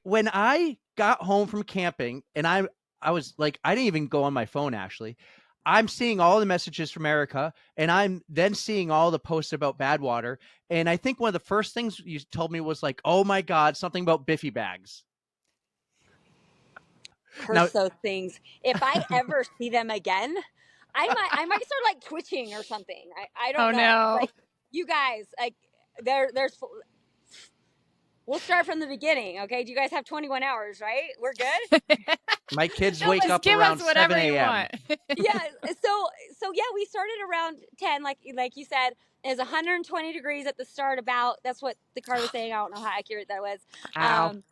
when I got home from camping, and I was like, I didn't even go on my phone actually. I'm seeing all the messages from Erica, and I'm then seeing all the posts about Badwater. And I think one of the first things you told me was like, "Oh my God, something about Biffy bags." Now, Curse those things. If I ever see them again, I might start like twitching or something. I don't Oh know. no. Like you guys, like there's we'll start from the beginning, okay? Do you guys have 21 hours, right? We're good? my kids wake Elvis, up give us around whatever 7 you a.m. want. Yeah. So yeah, we started around 10 like you said. It was 120 degrees at the start about. That's what the card was saying. I don't know how accurate that was. Ow. Um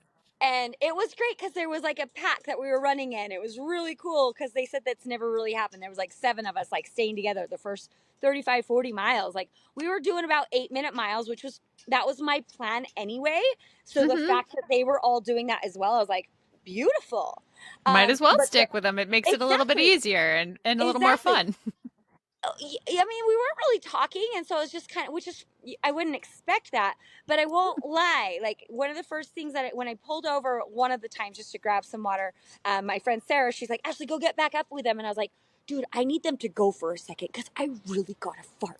and it was great because there was like a pack that we were running in. It was really cool because they said that's never really happened. There was like 7 of us like staying together the first 35, 40 miles. Like we were doing about 8-minute miles, which was that was my plan anyway. So the Hmm. fact that they were all doing that as well, I was like, beautiful. Might as well But stick with them. It makes it a little bit exactly, easier and a little more exactly. fun. I mean, we weren't really talking, and so it was just kind of, which is, I wouldn't expect that, but I won't lie. Like one of the first things that when I pulled over one of the times just to grab some water, my friend Sarah, she's like, Ashley, go get back up with them, and I was like, dude, I need them to go for a second because I really got to fart.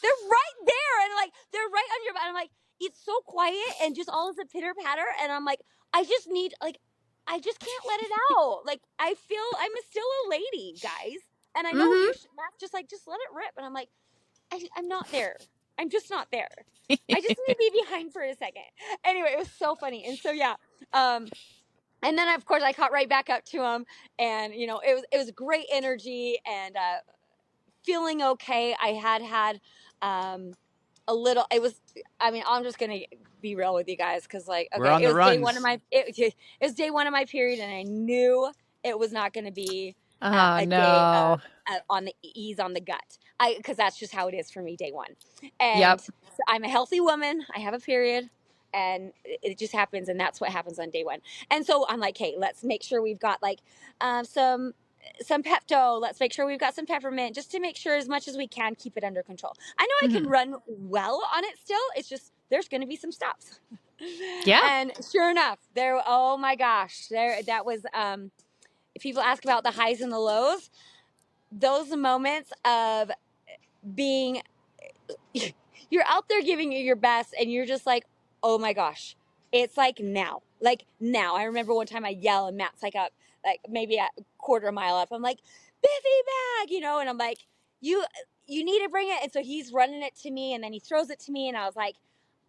They're right there, and like they're right on your. And I'm like, it's so quiet, and just all of the pitter patter, and I'm like, I just need like, I just can't let it out. Like I feel I'm still a lady, guys, and I know you. Hmm. Matt's just like, just let it rip, and I'm like, I'm not there. I'm just not there. I just need to be behind for a second. Anyway, it was so funny, and so yeah. Um, and then of course I caught right back up to him, and it was great energy and feeling okay. I had a little. It was. I mean, I'm just gonna be real with you guys because, like, We're okay, on it the was day one of runs. my. It was day one of my period, and I knew it was not going to be Oh a day no. of on the ease on the gut. Because that's just how it is for me, day one. And Yep. so I'm a healthy woman. I have a period. And it just happens, and that's what happens on day one. And so I'm like, hey, let's make sure we've got like some Pepto. Let's make sure we've got some peppermint just to make sure as much as we can keep it under control. I know I can Hmm. run well on it still. It's just there's going to be some stops. Yeah. And sure enough, there oh my gosh, there that was if people ask about the highs and the lows, those moments of being you're out there giving it your best and you're just like, "Oh my gosh. It's like now." Like now. I remember one time I yell and Matt's like up like maybe a quarter mile up. I'm like, "Biffy bag," and I'm like, "You need to bring it." And so he's running it to me and then he throws it to me and I was like,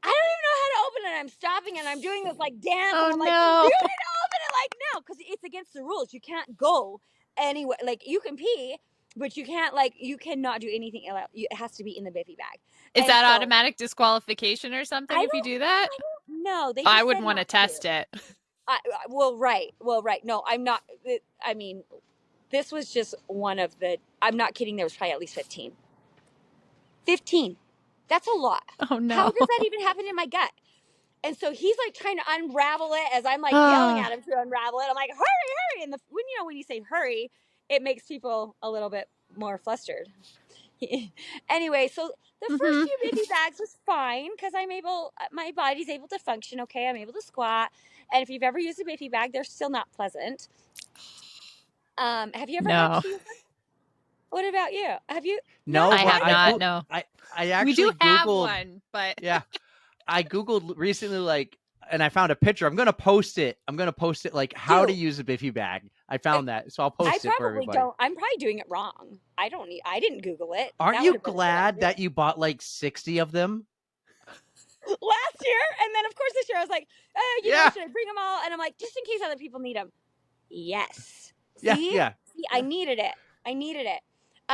"I don't even know how to open it." I'm stopping and I'm doing this like dance and Oh I'm like, "You no. need to open it like now cuz it's against the rules. You can't go anywhere. Like you can pee, but you cannot do anything else. It has to be in the Biffy bag. Is And that so automatic disqualification or something I if you don't, do that? I don't know. They I just would said want to not to. test it. Well, right. Well, right. No, I'm not. I mean, this was just one of the. I'm not kidding. There was probably at least 15. 15. That's a lot. Oh How no. does that even happen in my gut? And so he's like trying to unravel it as I'm like yelling Ah. at him to unravel it. I'm like, hurry, hurry. And when you say hurry, it makes people a little bit more flustered. Anyway, so the first Hmm. few baby bags was fine because my body's able to function okay. I'm able to squat. And if you've ever used a baby bag, they're still not pleasant. Have you ever had No. to use them? What about you? Have you not No, I but have tried not. them? No. I We do actually have Googled. one, but Yeah, I Googled recently, like, and I found a picture. I'm gonna post it. Like how to Do. use a Biffy bag. I I, found that, so I'll I post it for probably everybody. don't. I'm probably doing it wrong. I didn't Google it. Aren't That would you have been a good glad idea. that you bought like 60 of them? Last year, and then of course this year I was like, Yeah, should I bring them all? And I'm like, just in case other people need them. Yes. yeah, See? yeah, See, I yeah. needed it. I needed it.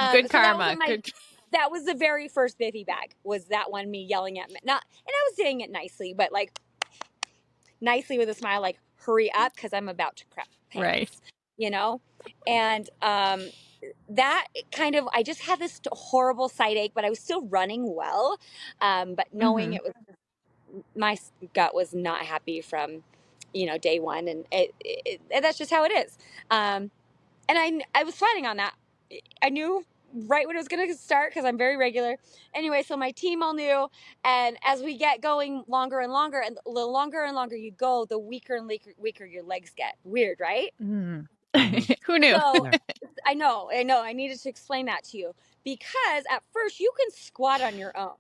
good So that was karma. Good. that was the very first Biffy bag. Was that one me yelling at me? Not, and I was saying it nicely, but like nicely with a smile, like hurry up because I'm about to crap Right. pants, you know. And that kind of I just had this horrible side ache, but I was still running well. But knowing Hmm. it was my gut was not happy from day one, and that's just how it is. And I was planning on that. I knew right when it was going to start because I'm very regular. Anyway, so my team all knew. And as we get going longer and longer, and the longer and longer you go, the weaker and weaker your legs get. Weird, right? Mm. Mhm. Who knew? So Yeah. I know. I needed to explain that to you because at first you can squat on your own.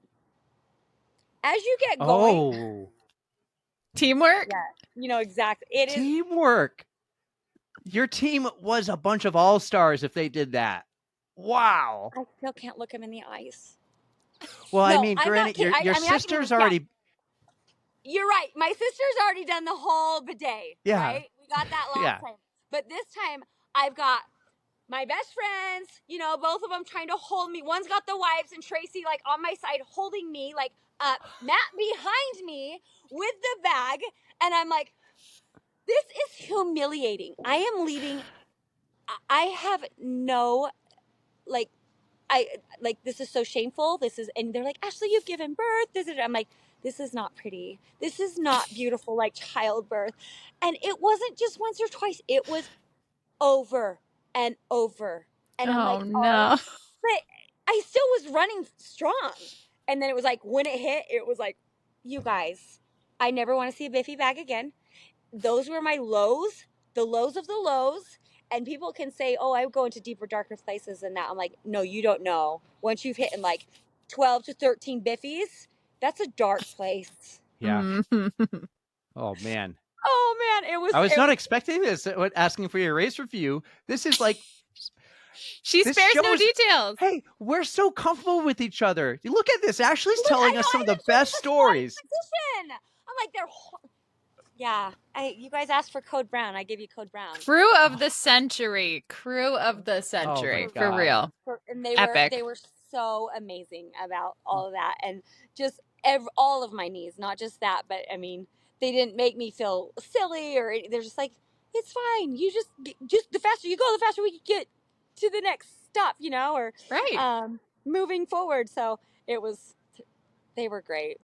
As you get going, Oh, Teamwork? yeah, you know exactly. It is. teamwork. Your team was a bunch of all-stars if they did that. Wow. I still can't look him in the eyes. Well, I No, mean, I'm not granted, kidding. your I mean, I can even. sister's Yeah, already. you're right. My sister's already done the whole bidet, Yeah. right? We got that last Yeah. time. But this time, I've got my best friends, you know, both of them trying to hold me. One's got the wipes and Tracy, like, on my side holding me, like, Matt behind me with the bag. And I'm like, this is humiliating. I am leaving. I have no, like, this is so shameful. And they're like, Ashley, you've given birth. I'm like, this is not pretty. This is not beautiful, like childbirth. And it wasn't just once or twice. It was over and over. And I'm like, Oh no. but I still was running strong. And then it was like, when it hit, it was like, you guys, I never want to see a Biffy bag again. Those were my lows, the lows of the lows. And people can say, oh, I go into deeper, darker places than that. I'm like, no, you don't know. Once you've hit in like 12 to 13 Biffies, that's a dark place. Yeah. Mhm. Oh man. Oh man, I was not expecting this. Asking for your race review. This is like. She This spares no shows- details. Hey, we're so comfortable with each other. Look at this. Ashley's Look, telling I us know, some I of the even showed you best the squatting stories. position. I'm like, yeah. You guys asked for Code Brown. I gave you Code Brown. Crew of the century. Crew of the century. For God. real. And Epic. they were so amazing about all of that, and just all of my knees, not just that, but I mean, they didn't make me feel silly or they're just like, it's fine. You just the faster you go, the faster we can get to the next stop, you know, or Right. moving forward. So they were great.